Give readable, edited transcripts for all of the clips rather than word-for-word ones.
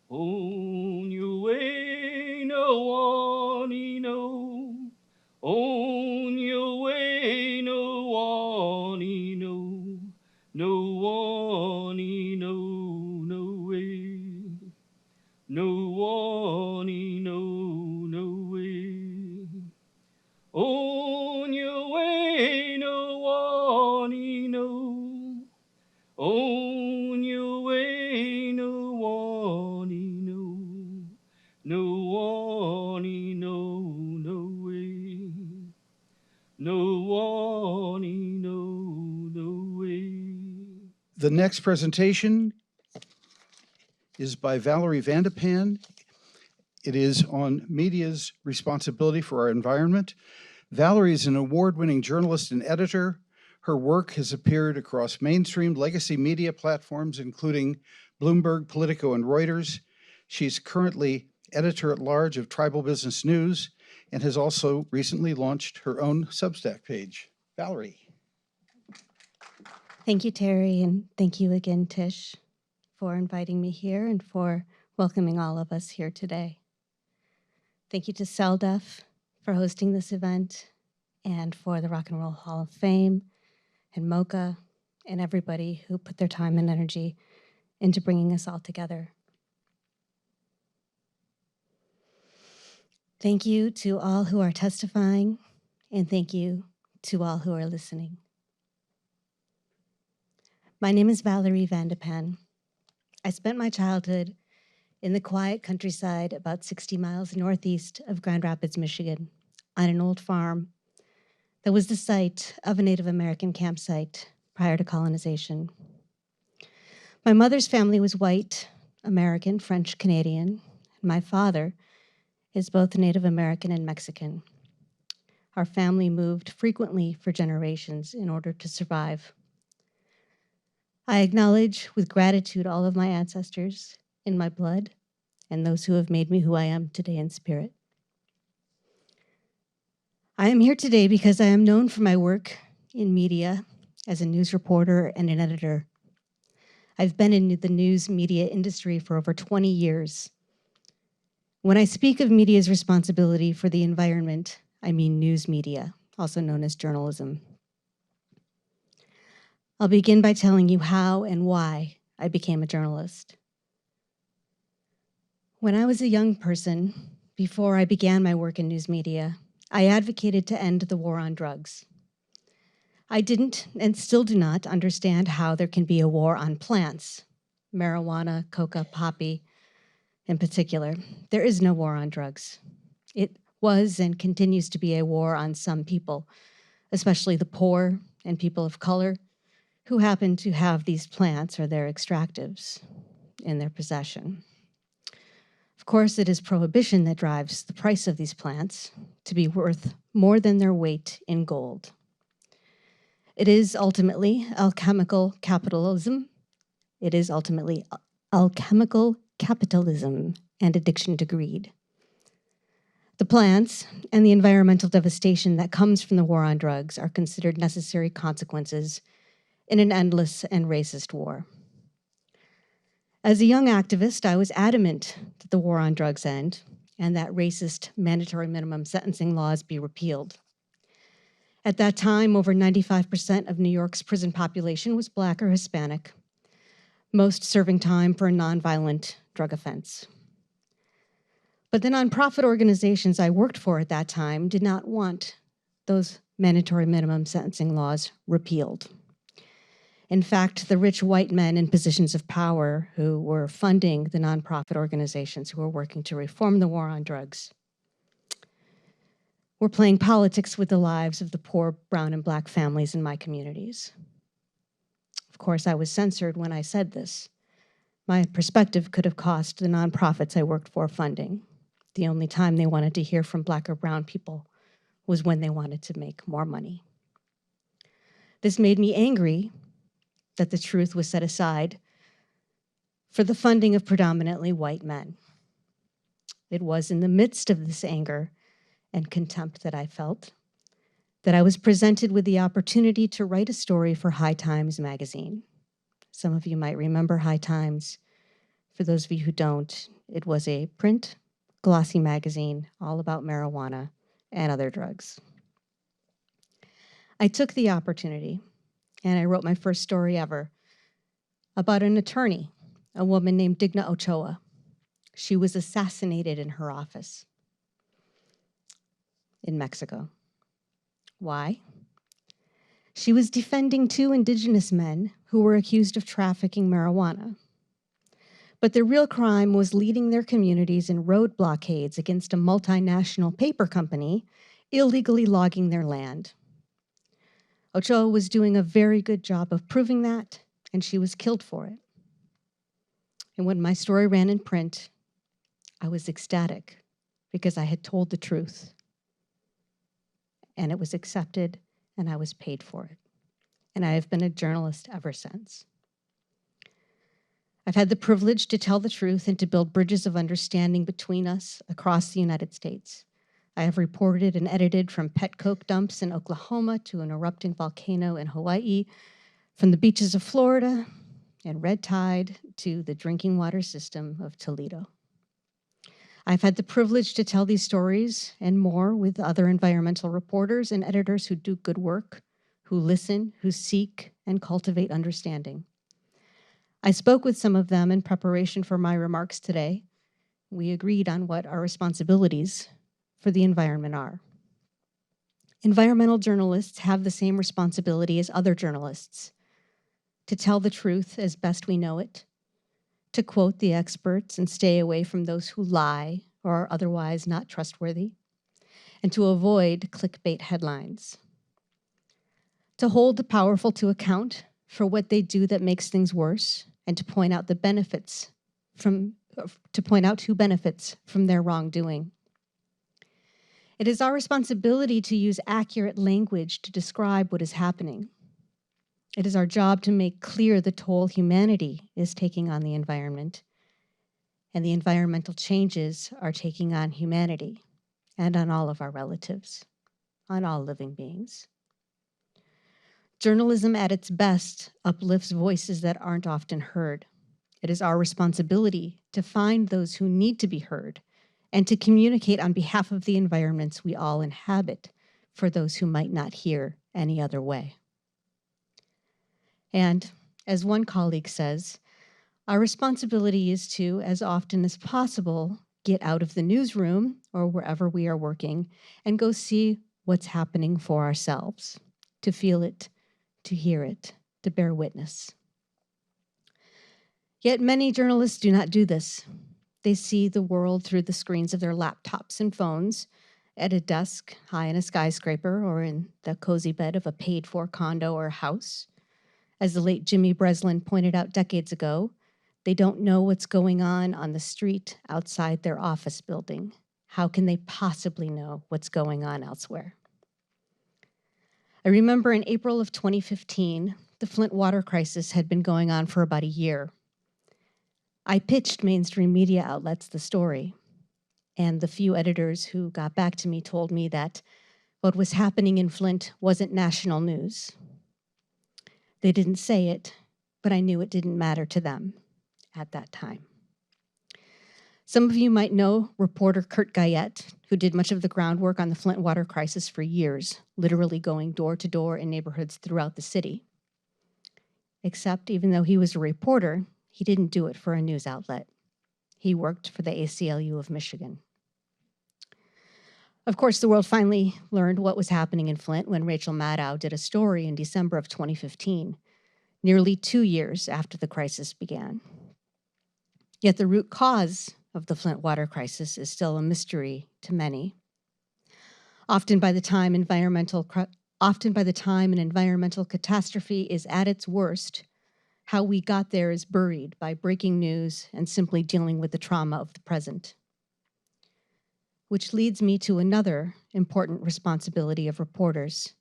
On your way, no one know. On your way, no one know. No one know, no way. No one know, no way. On your way, no one know. On your way, no one know. No one know, no way. No one know, no way. The next presentation is by Valerie Vande Panne. It is on media's responsibility for our environment. Valerie is an award-winning journalist and editor. Her work has appeared across mainstream legacy media platforms, including Bloomberg, Politico, and Reuters. She's currently editor-at-large of Tribal Business News and has also recently launched her own Substack page. Valerie. Thank you, Terry, and thank you again, Tish, for inviting me here and for welcoming all of us here today. Thank you to CELDF for hosting this event and for the Rock and Roll Hall of Fame and MoCA and everybody who put their time and energy into bringing us all together. Thank you to all who are testifying, and thank you to all who are listening. My name is Valerie Vande Panne. I spent my childhood in the quiet countryside about 60 miles northeast of Grand Rapids, Michigan, on an old farm that was the site of a Native American campsite prior to colonization. My mother's family was white, American, French, Canadian. My father is both Native American and Mexican. Our family moved frequently for generations in order to survive. I acknowledge with gratitude all of my ancestors in my blood and those who have made me who I am today in spirit. I am here today because I am known for my work in media as a news reporter and an editor. I've been in the news media industry for over 20 years. When I speak of media's responsibility for the environment, I mean news media, also known as journalism. I'll begin by telling you how and why I became a journalist. When I was a young person, before I began my work in news media, I advocated to end the war on drugs. I didn't and still do not understand how there can be a war on plants, marijuana, coca, poppy in particular. There is no war on drugs. It was and continues to be a war on some people, especially the poor and people of color who happen to have these plants or their extractives in their possession. Of course, it is prohibition that drives the price of these plants to be worth more than their weight in gold. It is ultimately alchemical capitalism. It is ultimately alchemical capitalism and addiction to greed. The plants and the environmental devastation that comes from the war on drugs are considered necessary consequences in an endless and racist war. As a young activist, I was adamant that the war on drugs end and that racist mandatory minimum sentencing laws be repealed. At that time, over 95% of New York's prison population was Black or Hispanic, most serving time for a nonviolent drug offense. But the nonprofit organizations I worked for at that time did not want those mandatory minimum sentencing laws repealed. In fact, the rich white men in positions of power who were funding the nonprofit organizations who were working to reform the war on drugs were playing politics with the lives of the poor brown and Black families in my communities. Of course, I was censored when I said this. My perspective could have cost the nonprofits I worked for funding. The only time they wanted to hear from Black or brown people was when they wanted to make more money. This made me angry that the truth was set aside for the funding of predominantly white men. It was in the midst of this anger and contempt that I felt that I was presented with the opportunity to write a story for High Times magazine. Some of you might remember High Times. For those of you who don't, It was a print, glossy magazine all about marijuana and other drugs. I took the opportunity and I wrote my first story ever about an attorney, a woman named Digna Ochoa. She was assassinated in her office in Mexico. Why? She was defending two indigenous men who were accused of trafficking marijuana. But their real crime was leading their communities in road blockades against a multinational paper company illegally logging their land. Ochoa was doing a very good job of proving that, and she was killed for it. And when my story ran in print, I was ecstatic because I had told the truth. And it was accepted, and I was paid for it. And I have been a journalist ever since. I've had the privilege to tell the truth and to build bridges of understanding between us across the United States. I have reported and edited from pet coke dumps in Oklahoma to an erupting volcano in Hawaii, from the beaches of Florida and red tide to the drinking water system of Toledo. I've had the privilege to tell these stories and more with other environmental reporters and editors who do good work, who listen, who seek and cultivate understanding. I spoke with some of them in preparation for my remarks today. We agreed on what our responsibilities for the environment are. Environmental journalists have the same responsibility as other journalists: to tell the truth as best we know it, to quote the experts and stay away from those who lie or are otherwise not trustworthy, and to avoid clickbait headlines, to hold the powerful to account for what they do that makes things worse, and to point out who benefits from their wrongdoing. It is our responsibility to use accurate language to describe what is happening. It is our job to make clear the toll humanity is taking on the environment, and the environmental changes are taking on humanity and on all of our relatives, on all living beings. Journalism at its best uplifts voices that aren't often heard. It is our responsibility to find those who need to be heard and to communicate on behalf of the environments we all inhabit for those who might not hear any other way. And as one colleague says, our responsibility is to, as often as possible, get out of the newsroom or wherever we are working and go see what's happening for ourselves, to feel it, to hear it, to bear witness. Yet many journalists do not do this. They see the world through the screens of their laptops and phones, at a desk high in a skyscraper or in the cozy bed of a paid-for condo or house. As the late Jimmy Breslin pointed out decades ago, they don't know what's going on the street outside their office building. How can they possibly know what's going on elsewhere? I remember in April of 2015, the Flint water crisis had been going on for about a year. I pitched mainstream media outlets the story, and the few editors who got back to me told me that what was happening in Flint wasn't national news. They didn't say it, but I knew it didn't matter to them at that time. Some of you might know reporter Kurt Guyette, who did much of the groundwork on the Flint water crisis for years, literally going door to door in neighborhoods throughout the city. Except even though he was a reporter, he didn't do it for a news outlet. He worked for the ACLU of Michigan. Of course, the world finally learned what was happening in Flint when Rachel Maddow did a story in December of 2015, nearly 2 years after the crisis began. Yet the root cause of the Flint water crisis is still a mystery to many. Often by the time an environmental catastrophe is at its worst, how we got there is buried by breaking news and simply dealing with the trauma of the present. Which leads me to another important responsibility of reporters: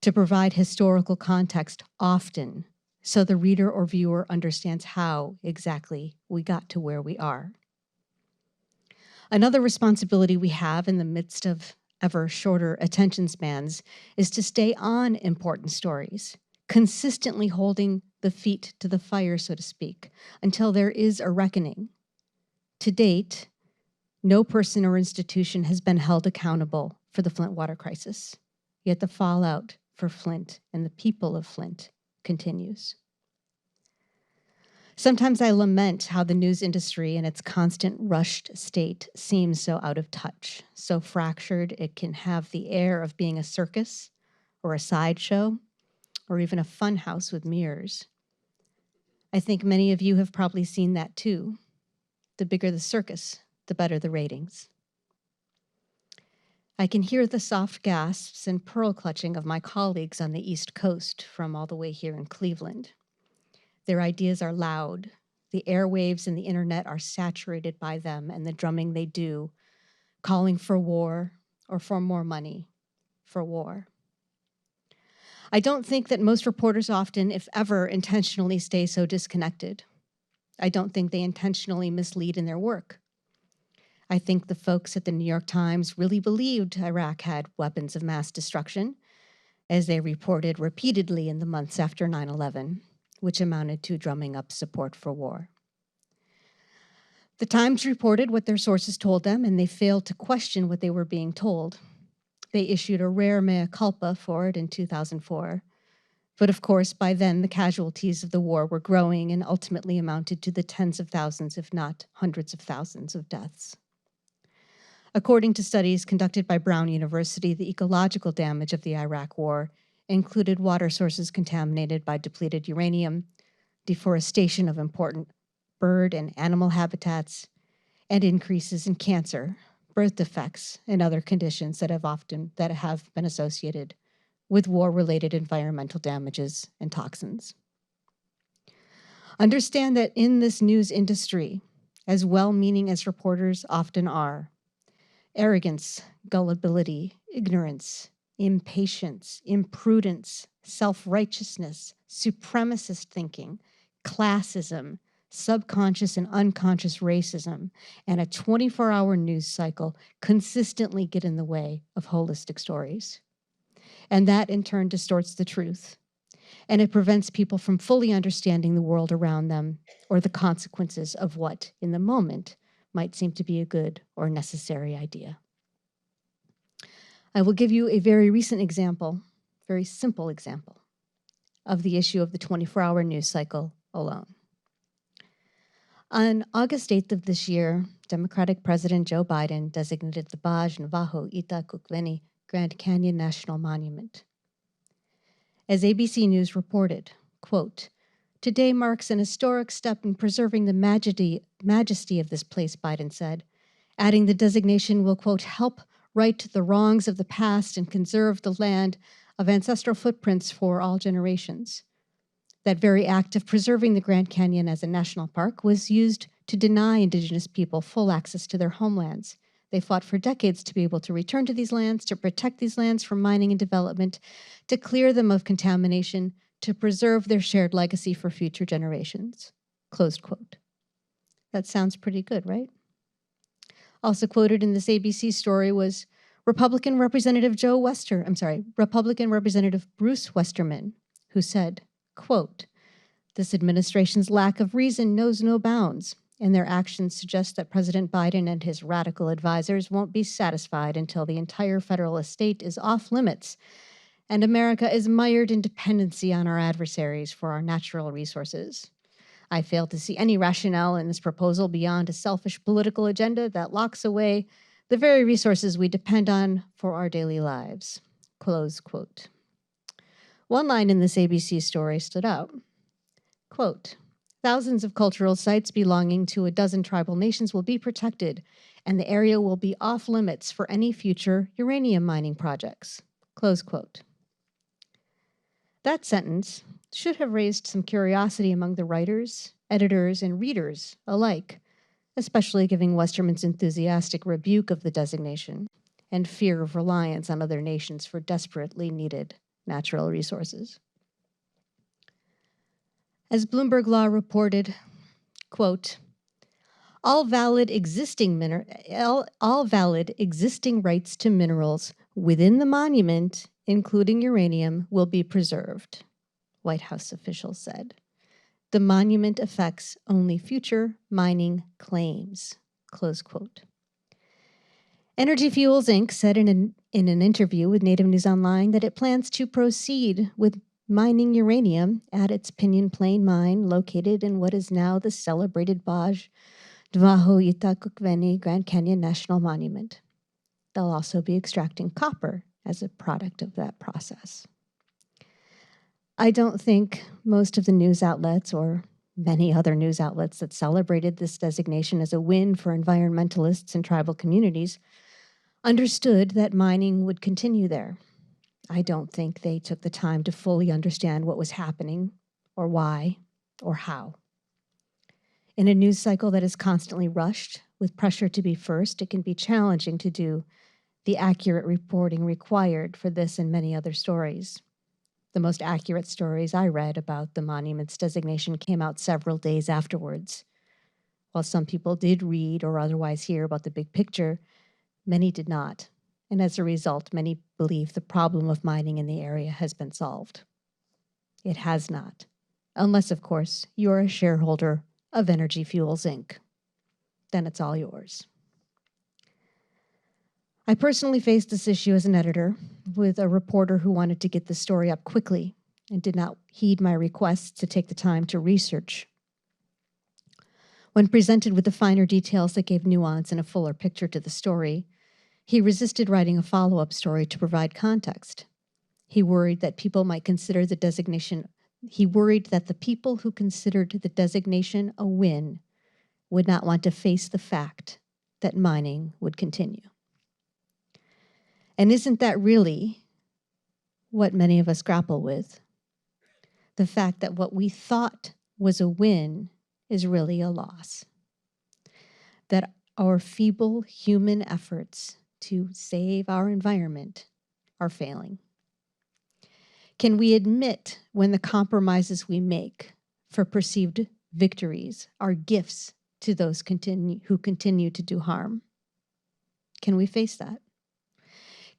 to provide historical context often so the reader or viewer understands how exactly we got to where we are. Another responsibility we have in the midst of ever shorter attention spans is to stay on important stories, consistently holding the feet to the fire, so to speak, until there is a reckoning, To date, no person or institution has been held accountable for the Flint water crisis, yet the fallout for Flint and the people of Flint continues. Sometimes I lament how the news industry in its constant rushed state seems so out of touch, so fractured it can have the air of being a circus or a sideshow or even a fun house with mirrors. I think many of you have probably seen that too. The bigger the circus, the better the ratings. I can hear the soft gasps and pearl clutching of my colleagues on the East Coast from all the way here in Cleveland. Their ideas are loud. The airwaves and the internet are saturated by them and the drumming they do, calling for war or for more money for war. I don't think that most reporters often, if ever, intentionally stay so disconnected. I don't think they intentionally mislead in their work. I think the folks at the New York Times really believed Iraq had weapons of mass destruction, as they reported repeatedly in the months after 9/11, which amounted to drumming up support for war. The Times reported what their sources told them, and they failed to question what they were being told. They issued a rare mea culpa for it in 2004. But of course, by then, the casualties of the war were growing and ultimately amounted to the tens of thousands, if not hundreds of thousands of deaths. According to studies conducted by Brown University, the ecological damage of the Iraq War included water sources contaminated by depleted uranium, deforestation of important bird and animal habitats, and increases in cancer, birth defects, and other conditions that have been associated with war-related environmental damages and toxins. Understand that in this news industry, as well-meaning as reporters often are, arrogance, gullibility, ignorance, impatience, imprudence, self-righteousness, supremacist thinking, classism, subconscious and unconscious racism, and a 24-hour news cycle consistently get in the way of holistic stories. And that in turn distorts the truth. And it prevents people from fully understanding the world around them or the consequences of what, in the moment, might seem to be a good or necessary idea. I will give you a very recent example, very simple example, of the issue of the 24-hour news cycle alone. On August 8th of this year, Democratic President Joe Biden designated the Baj Navajo Ita Kukwini Grand Canyon National Monument. As ABC News reported, quote, "Today marks an historic step in preserving the majesty of this place," Biden said, adding the designation will, quote, "help right the wrongs of the past and conserve the land of ancestral footprints for all generations." That very act of preserving the Grand Canyon as a national park was used to deny indigenous people full access to their homelands. They fought for decades to be able to return to these lands, to protect these lands from mining and development, to clear them of contamination, to preserve their shared legacy for future generations. Closed quote. That sounds pretty good, right? Also quoted in this ABC story was Republican Representative Bruce Westerman, who said, quote, "This administration's lack of reason knows no bounds, and their actions suggest that President Biden and his radical advisors won't be satisfied until the entire federal estate is off limits and America is mired in dependency on our adversaries for our natural resources. I fail to see any rationale in this proposal beyond a selfish political agenda that locks away the very resources we depend on for our daily lives." Close quote. One line in this ABC story stood out. Quote, "Thousands of cultural sites belonging to a dozen tribal nations will be protected, and the area will be off limits for any future uranium mining projects." Close quote. That sentence should have raised some curiosity among the writers, editors, and readers alike, especially given Westerman's enthusiastic rebuke of the designation and fear of reliance on other nations for desperately needed natural resources. As Bloomberg Law reported, quote, all valid existing rights to minerals within the monument, including uranium, will be preserved, White House officials said. The monument affects only future mining claims, close quote. Energy Fuels Inc. said in an interview with Native News Online that it plans to proceed with mining uranium at its Pinyon Plain mine located in what is now the celebrated Baj Dvaho Itakukveni Grand Canyon National Monument. They'll also be extracting copper as a product of that process. I don't think most of the news outlets or many other news outlets that celebrated this designation as a win for environmentalists and tribal communities understood that mining would continue there. I don't think they took the time to fully understand what was happening or why or how. In a news cycle that is constantly rushed with pressure to be first, it can be challenging to do the accurate reporting required for this and many other stories. The most accurate stories I read about the monument's designation came out several days afterwards. While some people did read or otherwise hear about the big picture, many did not. And as a result, many believe the problem of mining in the area has been solved. It has not. Unless, of course, you're a shareholder of Energy Fuels Inc. Then it's all yours. I personally faced this issue as an editor with a reporter who wanted to get the story up quickly and did not heed my requests to take the time to research. When presented with the finer details that gave nuance and a fuller picture to the story, he resisted writing a follow-up story to provide context. He worried that people might consider the designation, he worried that the people who considered the designation a win would not want to face the fact that mining would continue. And isn't that really what many of us grapple with? The fact that what we thought was a win is really a loss. That our feeble human efforts to save our environment are failing. Can we admit when the compromises we make for perceived victories are gifts to those who continue to do harm? Can we face that?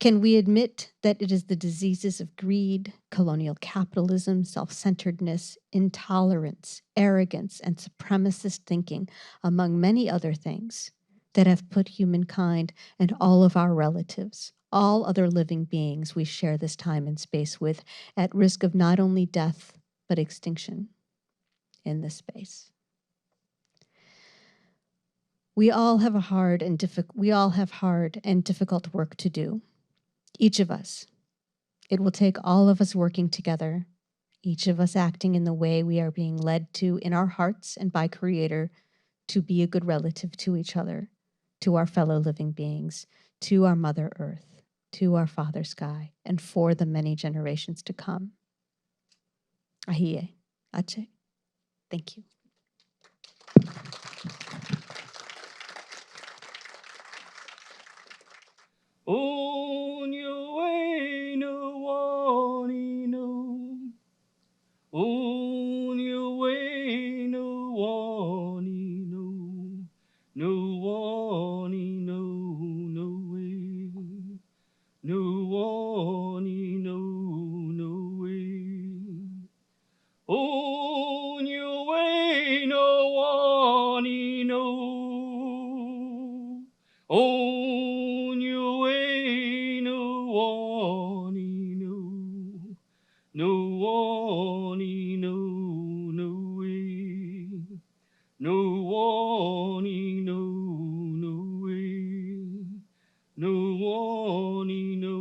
Can we admit that it is the diseases of greed, colonial capitalism, self-centeredness, intolerance, arrogance, and supremacist thinking, among many other things, that have put humankind and all of our relatives, all other living beings we share this time and space with, at risk of not only death, but extinction in this space? We all have hard and difficult work to do. Each of us. It will take all of us working together, each of us acting in the way we are being led to in our hearts and by Creator, to be a good relative to each other, to our fellow living beings, to our Mother Earth, to our Father Sky, and for the many generations to come. Ahiye, Ache. Thank you. On your way, no one know. On your way, no one know. No one know, no way. No one know, no way. On your way, no one know. On your way, no one know. No one know, no way. No one know, no way. No one know,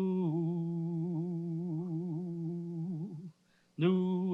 no